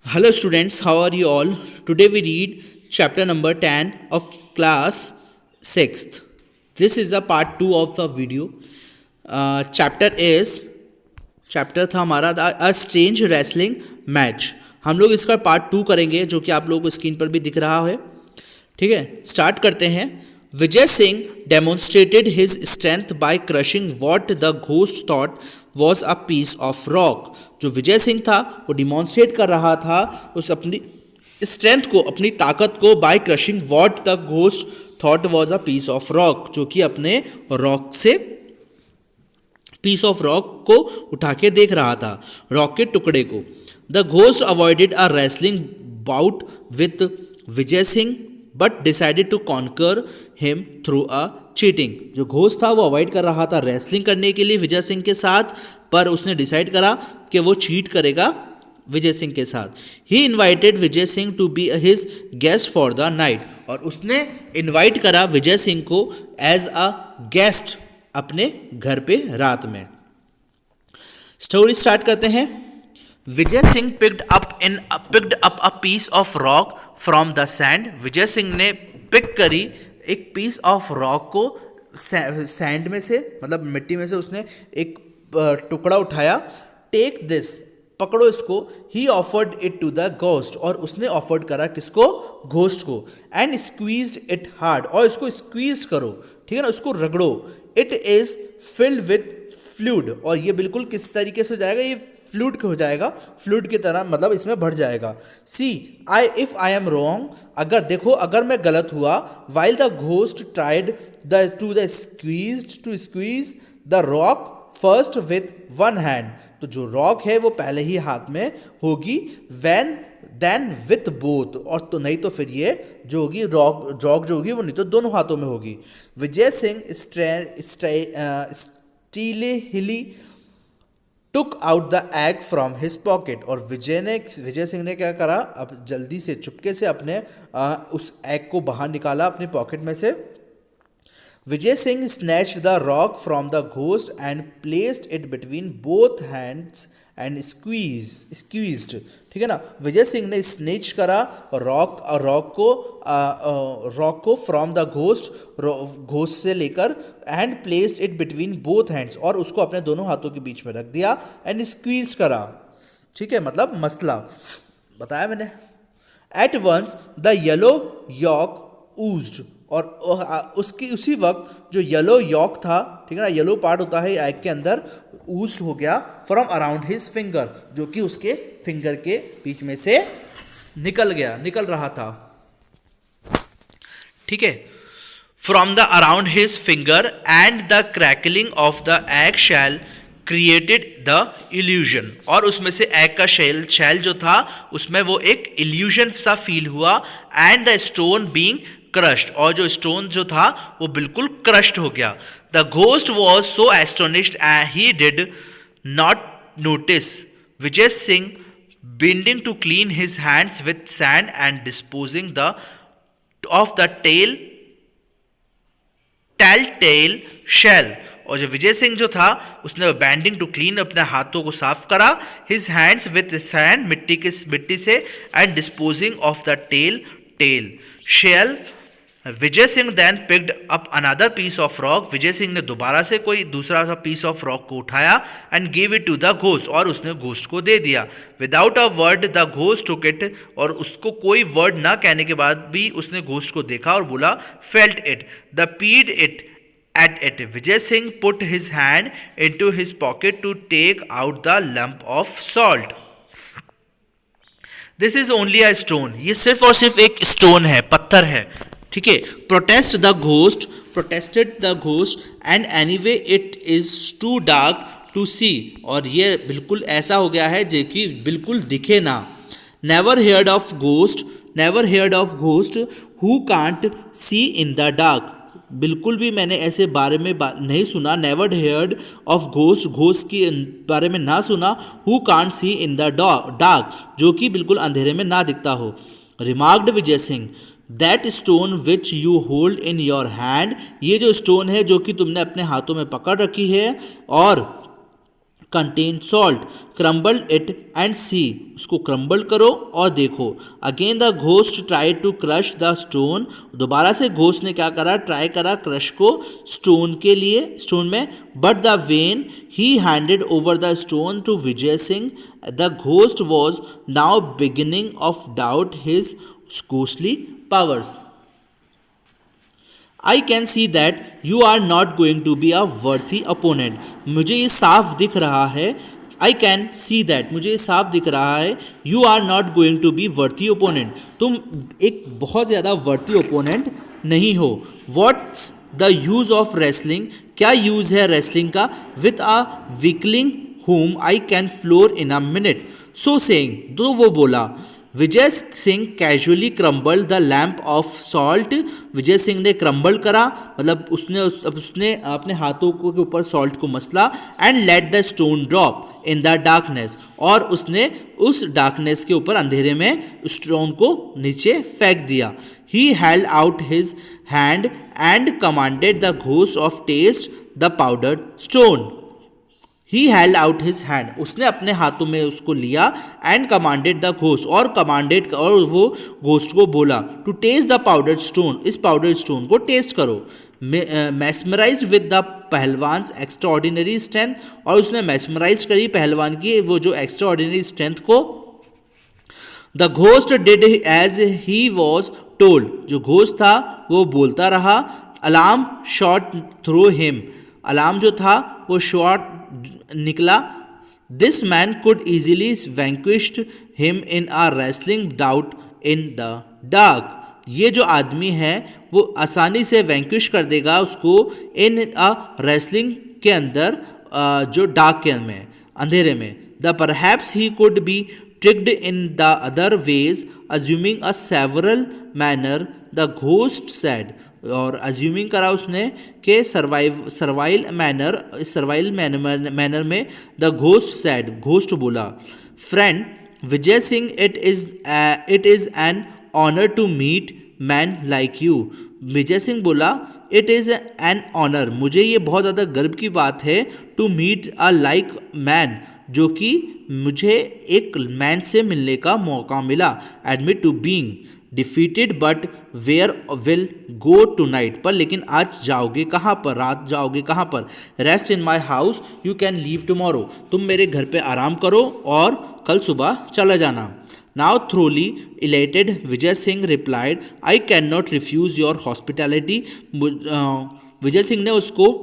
Hello students, how are you all? Today we read chapter number 10 of class 6th. This is a part 2 of the video. Chapter था हमारा a strange wrestling match. हम लोग इसका part 2 करेंगे जो कि आप लोगों को स्क्रीन पर भी दिख रहा है. ठीक है, स्टार्ट करते हैं. Vijay Singh demonstrated his strength by crushing what the ghost thought was a piece of rock. जो विजय सिंह था वो डिमॉन्स्ट्रेट कर रहा था उस अपनी स्ट्रेंथ को, अपनी ताकत को, by crushing what the ghost thought was a piece of rock, जो कि अपने रॉक से पीस ऑफ रॉक को उठा के देख रहा था, रॉक के टुकड़े को. The ghost avoided a wrestling bout with Vijay Singh but decided to conquer him through a cheating. जो घोस्ट था वो अवॉइड कर रहा था रेसलिंग करने के लिए विजय सिंह के साथ, पर उसने डिसाइड करा कि वो चीट करेगा विजय सिंह के साथ. He invited Vijay Singh to be his guest for the night. और उसने इन्वाइट करा विजय सिंह को एज अ गेस्ट अपने घर पे रात में. स्टोरी स्टार्ट करते हैं. Vijay Singh picked up a piece of rock from the sand. Vijay Singh ने पिक करी एक पीस ऑफ रॉक को सैंड में से, मतलब मिट्टी में से उसने एक टुकड़ा उठाया. टेक दिस, पकड़ो इसको. He offered it to the ghost, और उसने ऑफर्ड करा किसको? घोस्ट को. एंड स्क्वीज्ड इट हार्ड, और इसको स्क्वीज करो, ठीक है ना, उसको रगड़ो. It is filled with fluid, और ये बिल्कुल किस तरीके से हो जाएगा? ये फ्लूइड हो जाएगा, फ्लूइड की तरह, मतलब इसमें भर जाएगा. See if I am wrong, अगर देखो अगर मैं गलत हुआ. While the ghost tried to squeeze the rock first with one hand. तो जो रॉक है वो पहले ही हाथ में होगी. देन विथ बोथ, और तो नहीं तो फिर ये जो होगी रॉक जो होगी वो नहीं तो दोनों हाथों में होगी. Vijay Singh stealthily took out the egg from his pocket. और विजय सिंह ने क्या करा? अब जल्दी से चुपके से अपने उस एग को बाहर निकाला अपने पॉकेट में से. Vijay Singh snatched the rock from the ghost and placed it between both hands and squeezed. ठीक है ना, विजय सिंह ने स्नेच करा रॉक को फ्रॉम द घोस्ट से लेकर, and placed it between both hands, और उसको अपने दोनों हाथों के बीच में रख दिया. एंड स्क्वीज करा, ठीक है, मतलब मसला बताया मैंने. At once the yellow yolk oozed, और उसी वक्त जो येलो यॉक था, ठीक है ना, येलो पार्ट होता है एग के अंदर, ऊज्ड हो गया फ्रॉम अराउंड हिज फिंगर, जो कि उसके फिंगर के बीच में से निकल रहा था. ठीक है, from the around his finger and the crackling of the egg shell created the illusion. और उसमें से एग का शेल जो था उसमें वो एक इल्यूजन सा फील हुआ. And the stone being crushed, और जो स्टोन जो था वो बिल्कुल क्रश्ड हो गया. The ghost was so astonished he did not notice Vijay Singh bending to clean his hands with sand and disposing of the tell shell. और जो विजय सिंह जो था उसने बैंडिंग टू क्लीन अपने हाथों को साफ करा, हिज हैंड्स विथ सैंड, मिट्टी से, and disposing of the tell shell. Vijay Singh then picked up another piece of rock. Vijay Singh ने दोबारा से कोई दूसरा सा पीस ऑफ रॉक को उठाया and give it to the ghost, और उसने घोस्ट को दे दिया. Without a word the ghost took it, और उसको कोई वर्ड ना कहने के बाद भी उसने घोस्ट को देखा और बोला फेल्ट इट, द पीड it at it. Vijay Singh put his hand into his pocket to take out the lump of salt. This is only a stone. ये सिर्फ और सिर्फ एक स्टोन है, पत्थर है, ठीक है. protested the ghost and anyway it is too dark to see. और ये बिल्कुल ऐसा हो गया है जो कि बिल्कुल दिखे ना. never heard of ghost who can't see in the dark. बिल्कुल भी मैंने ऐसे बारे में नहीं सुना. नेवर हेयर्ड ऑफ घोस्ट के बारे में ना सुना. Who can't see in the dark, जो कि बिल्कुल अंधेरे में ना दिखता हो. Remarked Vijay Singh that stone which you hold in your hand. ये जो स्टोन है जो कि तुमने अपने हाथों में पकड़ रखी है, और contain salt, crumble it and see, उसको क्रम्बल करो और देखो। Again the ghost try to crush the stone, दोबारा से घोस्ट ने क्या करा, ट्राई करा क्रश को स्टोन के लिए, स्टोन में, but the when he handed over the stone to Vijay Singh, the ghost was now beginning of doubt his ghostly powers. I can see that you are not going to be a worthy opponent, मुझे ये साफ दिख रहा है, आई can see that, मुझे ये साफ दिख रहा है, you are not going to be worthy opponent, तुम एक बहुत ज़्यादा वर्थी ओपोनेंट नहीं हो। What's the use of wrestling, क्या यूज़ है रेसलिंग का, with a weakling whom I can floor in a minute, so saying, तो वो बोला। Vijay Singh casually crumble the lump of salt, Vijay Singh ने क्रम्बल करा, मतलब उसने अपने हाथों के ऊपर सॉल्ट को मसला, and let the stone drop in the darkness, और उसने उस डार्कनेस के ऊपर अंधेरे में स्टोन को नीचे फेंक दिया। He held out his hand and commanded the ghost of test the powdered stone, he held out his hand, उसने अपने हाथों में उसको लिया, एंड कमांडेड द घोस्ट, और कमांडेड, और वो घोस्ट को बोला, to test the powdered stone, इस पाउडर्ड स्टोन को टेस्ट करो। मैस्मराइज्ड विद द पहलवान एक्स्ट्राऑर्डिनरी स्ट्रेंथ, और उसने मैस्मराइज करी पहलवान की वो जो एक्स्ट्राऑर्डिनरी स्ट्रेंथ को। The ghost did as he was told, जो घोस्ट था वो बोलता रहा। Alarm shot through him, alarm जो था वो शॉट निकला। This man could easily vanquished him in a wrestling bout in the dark, ये जो आदमी है वो आसानी से वैंक्विश कर देगा उसको इन अ रेसलिंग के अंदर, जो डार्क के में, अंधेरे में। The perhaps he could be tricked in the other ways assuming a several manner, the ghost said, और अज्यूमिंग करा उसने कि सर्वाइल मैनर में, द घोस्ट सैड, घोस्ट बोला। Friend Vijay Singh, it is an honour to meet man like you, Vijay Singh बोला it is an honour, मुझे ये बहुत ज़्यादा गर्व की बात है, to meet a like man, जो कि मुझे एक मैन से मिलने का मौका मिला। Admit to being defeated but where will go tonight, पर लेकिन आज जाओगे कहाँ पर, रात जाओगे कहाँ पर। Rest in my house you can leave tomorrow, तुम मेरे घर पे आराम करो और कल सुबह चला जाना। Now thoroughly elated Vijay Singh replied, I can not refuse your hospitality, Vijay Singh ने उसको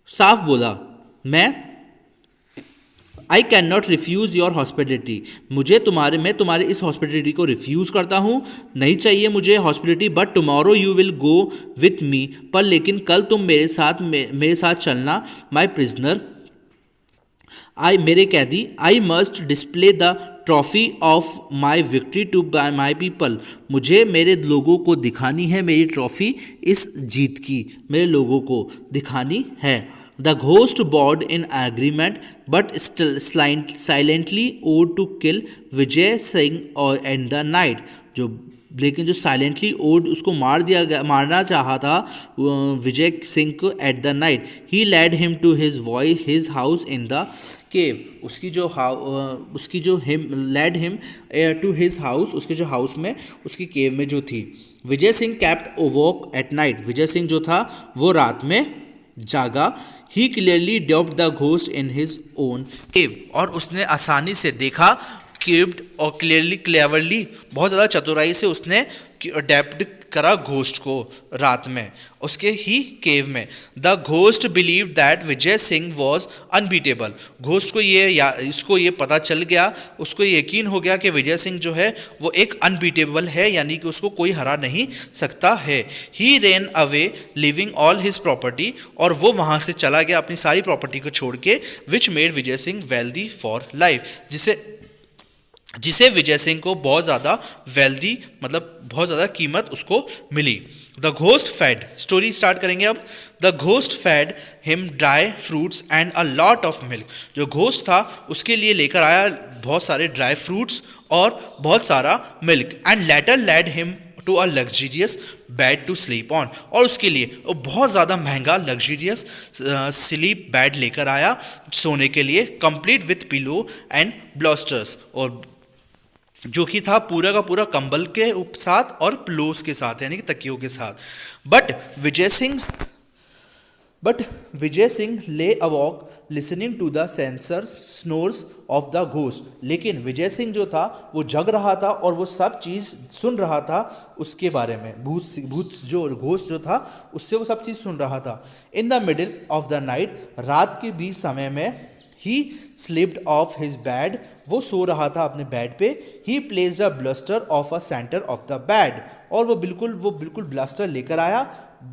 साफ बोला, I can not refuse your hospitality, मैं तुम्हारे इस हॉस्पिटलिटी को रिफ्यूज़ करता हूँ, नहीं चाहिए मुझे hospitality, but tomorrow you will go with me, पर लेकिन कल तुम मेरे साथ चलना। माई प्रिजनर, मेरे कैदी, I must display the trophy of my victory to my people, मुझे मेरे लोगों को दिखानी है मेरी ट्रॉफी इस जीत की, मेरे लोगों को दिखानी है। The ghost bowed in agreement, but still silently owed to kill Vijay Singh in the night. लेकिन जो साइलेंटली ओड उसको मारना चाहा था विजय सिंह को at the night. He led him to his house in the cave, उसकी जो led him to his house, उसके जो हाउस में उसकी केव में जो थी। Vijay Singh kept awake at night, Vijay Singh जो था वो रात में जागा। He clearly duped the ghost in his own cave, और उसने आसानी से देखा, क्यूब्ड और क्लेवरली बहुत ज़्यादा चतुराई से उसने अडेप्ट करा घोस्ट को रात में उसके ही केव में। The ghost believe that Vijay Singh was unbeatable, ghost को इसको ये पता चल गया, उसको यकीन हो गया कि विजय सिंह जो है वो एक अनबीटेबल है, यानी कि उसको कोई हरा नहीं सकता है। He ran away leaving all his property, और वो वहाँ से चला गया अपनी सारी प्रॉपर्टी को छोड़ के, which made Vijay Singh wealthy for life, जिसे विजय सिंह को बहुत ज़्यादा वेल्दी, मतलब बहुत ज़्यादा कीमत उसको मिली। The ghost fed, story start करेंगे अब। The ghost fed him dry fruits and a lot of milk, जो घोस्ट था उसके लिए लेकर आया बहुत सारे ड्राई फ्रूट्स और बहुत सारा milk. And later led him to a luxurious bed to sleep on, और उसके लिए वो बहुत ज़्यादा महंगा लग्जीरियस स्लीप बेड लेकर आया सोने के लिए, कंप्लीट विथ पिलो एंड ब्लॉस्टर्स, और जो कि था पूरा का पूरा कंबल के साथ और पिलोस के साथ, यानी कि तकियों के साथ। But Vijay Singh lay awake listening to the sensor snores of the ghost, लेकिन विजय सिंह जो था वो जग रहा था और वो सब चीज़ सुन रहा था उसके बारे में, भूत जो घोस्ट जो था उससे वो सब चीज़ सुन रहा था। In the middle of the night, रात के बीच समय में, ही स्लिप्ड ऑफ हिज बेड, वो सो रहा था अपने बेड पे। ही placed a bluster of a centre of the bed, और वो बिल्कुल ब्लस्टर लेकर आया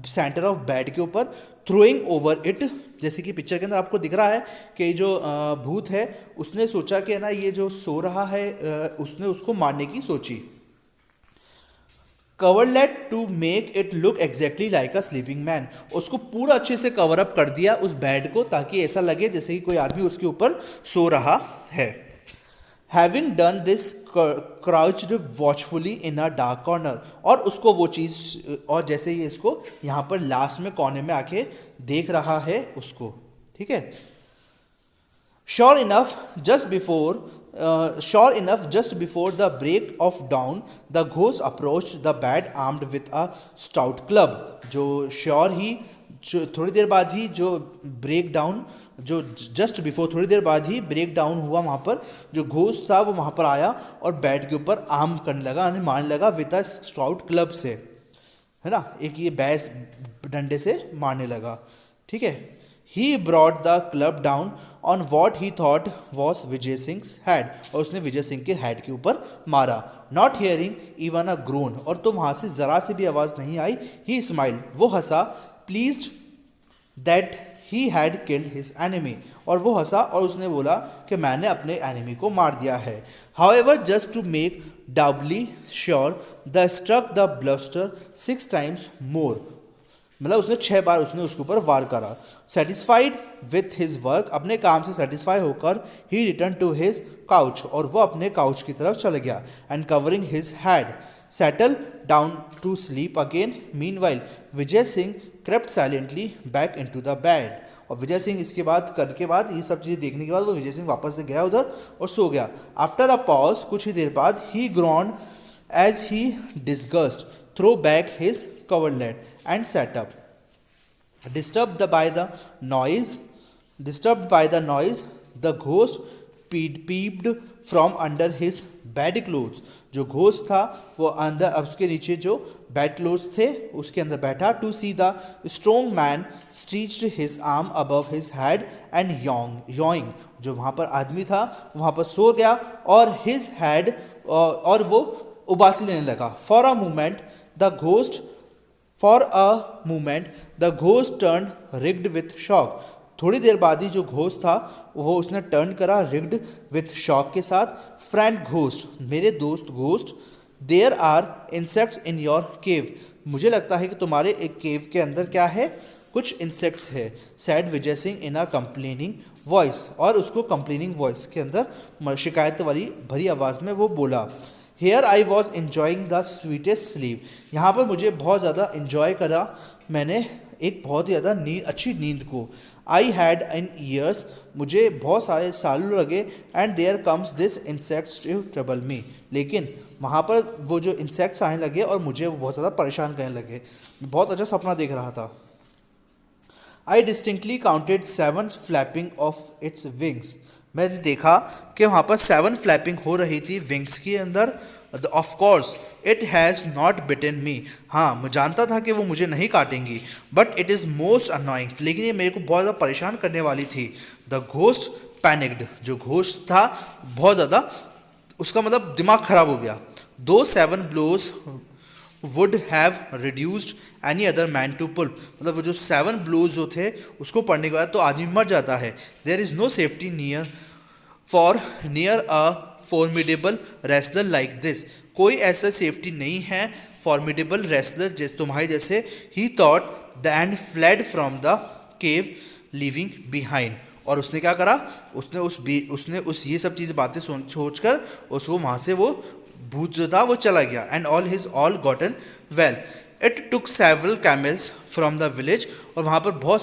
सेंटर ऑफ बेड के ऊपर, थ्रोइंग ओवर इट, जैसे कि पिक्चर के अंदर आपको दिख रहा है कि जो भूत है उसने सोचा कि ना ये जो सो रहा है उसने उसको मारने की सोची। Coverlet to make it look exactly like a sleeping man, उसको पूरा अच्छे से कवर अप कर दिया उस बेड को, ताकि ऐसा लगे जैसे कि कोई आदमी उसके ऊपर सो रहा है। Having done this crouched watchfully in a dark corner, और उसको वो चीज़, और जैसे ही इसको यहाँ पर लास्ट में कोने में आके देख रहा है उसको, ठीक है। Sure enough just before the break of dawn the ghost approach the bed armed with a stout club, जो थोड़ी देर बाद ही जो ब्रेक डाउन, जो जस्ट बिफोर थोड़ी देर बाद ही ब्रेक डाउन हुआ, वहाँ पर जो घोस्ट था वो वहाँ पर आया और बेड के ऊपर आर्म करने लगा, यानी मारने लगा विद अ स्टाउट क्लब से, है ना, एक ये बैस डंडे से मारने लगा, ठीक है। He brought the club down on what he thought was Vijay sings head, और उसने विजय सिंह के हेड के ऊपर मारा। Not hearing even a grown, और तो वहाँ से ज़रा से भी आवाज़ नहीं आई। ही स्माइल्ड, वो हंसा, pleased that he had killed his enemy, और वो हंसा और उसने बोला कि मैंने अपने एनिमी को मार दिया है। However just to make doubly sure the struck the bolster 6 times more, मतलब उसने 6 बार उसने उसके ऊपर वार करा। सेटिस्फाइड विथ हिज वर्क, अपने काम से सेटिस्फाई होकर, he return to his couch, और वो अपने काउच की तरफ चल गया। And covering his head settle down to sleep again. Meanwhile Vijay Singh crept silently back into the bed, और विजय सिंह इसके बाद करके बाद ये सब चीज़ें देखने के बाद वो विजय सिंह वापस से गया उधर और सो गया। आफ्टर अ पॉज, कुछ ही देर बाद, he groaned as he disgust throw back his coverlet and sat up. Disturbed by the noise, the ghost peeped from under his bed clothes. जो घोस्ट था वो अंदर, उसके नीचे जो बेड क्लोथ्स थे उसके अंदर बैठा। To see the strong man stretched his arm above his head and yawning, जो वहाँ पर आदमी था वहाँ पर सो गया और हिज हेड, और वो उबासी लेने लगा। For a moment the ghost turn rigged with shock, थोड़ी देर बाद ही जो घोस्ट था वो उसने टर्न करा रिग्ड विथ शॉक के साथ। फ्रेंड घोस्ट, मेरे दोस्त घोस्ट, there are insects in your cave, मुझे लगता है कि तुम्हारे एक केव के अंदर क्या है, कुछ इंसेक्ट्स है। सैड विजय सिंह इन अ कंप्लेनिंग वॉइस, और उसको कंप्लेनिंग वॉइस के अंदर शिकायत वाली भरी आवाज़ में वो बोला। Here I was enjoying the sweetest sleep, यहाँ पर मुझे बहुत ज़्यादा इन्जॉय करा मैंने एक बहुत ही ज़्यादा अच्छी नींद को। आई हैड इन ईयर्स, मुझे बहुत सारे सालों लगे। And there comes this insects to trouble me, लेकिन वहाँ पर वो जो इंसेक्ट्स आने लगे और मुझे वो बहुत ज़्यादा परेशान करने लगे। बहुत अच्छा सपना देख रहा था। आई distinctly counted 7 flapping of its wings, मैंने देखा कि वहाँ पर 7 फ्लैपिंग हो रही थी विंग्स के अंदर। Of course it has not bitten me, हाँ मैं जानता था कि वो मुझे नहीं काटेंगी। But it is most annoying, लेकिन ये मेरे को बहुत ज़्यादा परेशान करने वाली थी। द घोस्ट पैनिक्ड, जो घोस्ट था बहुत ज़्यादा, उसका मतलब दिमाग ख़राब हो गया। दो 7 blows would have reduced any other man to pulp, मतलब वो जो 7 blows जो थे उसको पढ़ने के बाद तो आदमी मर जाता है। There is no safety near a formidable wrestler like this, कोई ऐसा सेफ्टी नहीं है फॉर्मिडेबल रेसलर जैसे तुम्हारे जैसे। He thought then fled from the cave leaving behind, और उसने क्या करा, उसने ये सब चीज़ें बातें सोचकर उसको वहाँ से वो भूत जो था वो चला गया। And all his all gotten wealth. It took several camels from the village, और वहाँ पर बहुत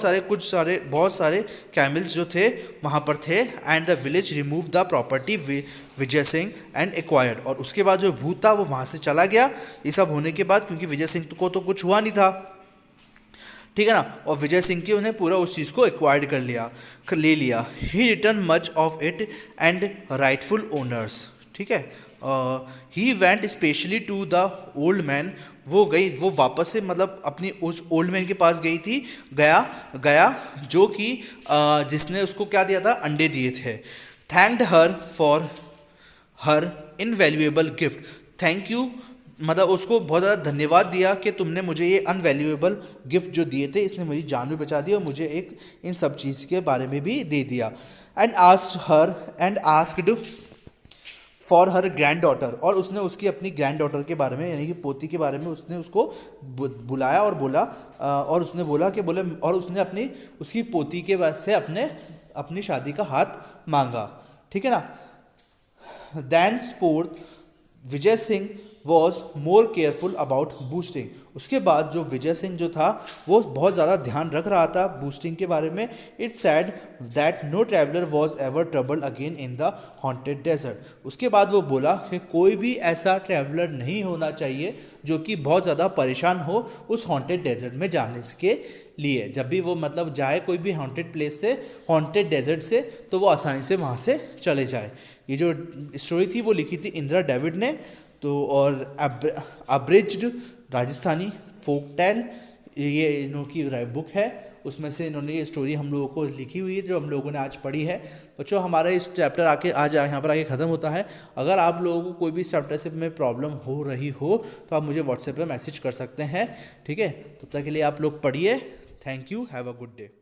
सारे कैमल्स जो थे वहाँ पर थे। And the village remove the property Vijay Singh and acquired, और उसके बाद जो भूत था वो वहाँ से चला गया ये सब होने के बाद, क्योंकि विजय सिंह को तो कुछ हुआ नहीं था, ठीक है ना। और विजय सिंह की उन्हें पूरा उस चीज़ को एक्वायर्ड ले लिया। He return much of it and rightful owners, ठीक है। He went specially to the old man, वो वापस से मतलब अपनी उस ओल्ड मैन के पास गया जो कि जिसने उसको क्या दिया था, अंडे दिए थे। Thanked her for her invaluable gift, thank you मतलब उसको बहुत ज़्यादा धन्यवाद दिया कि तुमने मुझे ये अनवैल्यूएबल गिफ्ट जो दिए थे, इसने मेरी जान भी बचा दी और मुझे एक इन सब चीज़ के बारे में भी दे दिया। And asked for her grand daughter, और उसने उसकी अपनी ग्रैंड डॉटर के बारे में यानी कि पोती के बारे में उसने उसको बुलाया और बोला, और उसने बोला कि और उसने उसकी पोती के बाद से अपनी शादी का हाथ मांगा, ठीक है ना। Thenceforth Vijay Singh was more careful about boosting, उसके बाद जो विजय सिंह जो था वो बहुत ज़्यादा ध्यान रख रहा था बूस्टिंग के बारे में। It said that no traveller was ever troubled again in the haunted desert, उसके बाद वो बोला कि कोई भी ऐसा ट्रैवलर नहीं होना चाहिए जो कि बहुत ज़्यादा परेशान हो उस हॉन्टेड डेजर्ट में जाने के लिए। जब भी वो मतलब जाए कोई भी हॉन्टेड प्लेस से, हॉन्टेड डेजर्ट से, तो वो आसानी से वहाँ से चले जाए। ये जो स्टोरी थी वो लिखी थी इंदिरा डेविड ने, तो और अब्रिज्ड राजस्थानी फोक टेल ये इन्होंने की बुक है, उसमें से इन्होंने ये स्टोरी हम लोगों को लिखी हुई है जो हम लोगों ने आज पढ़ी है। बच्चों हमारा इस चैप्टर आज यहाँ पर आके ख़त्म होता है। अगर आप लोगों को कोई भी इस चैप्टर से में प्रॉब्लम हो रही हो तो आप मुझे व्हाट्सएप पे मैसेज कर सकते हैं, ठीक है। तब तक के लिए आप लोग पढ़िए। Thank you, have a good day.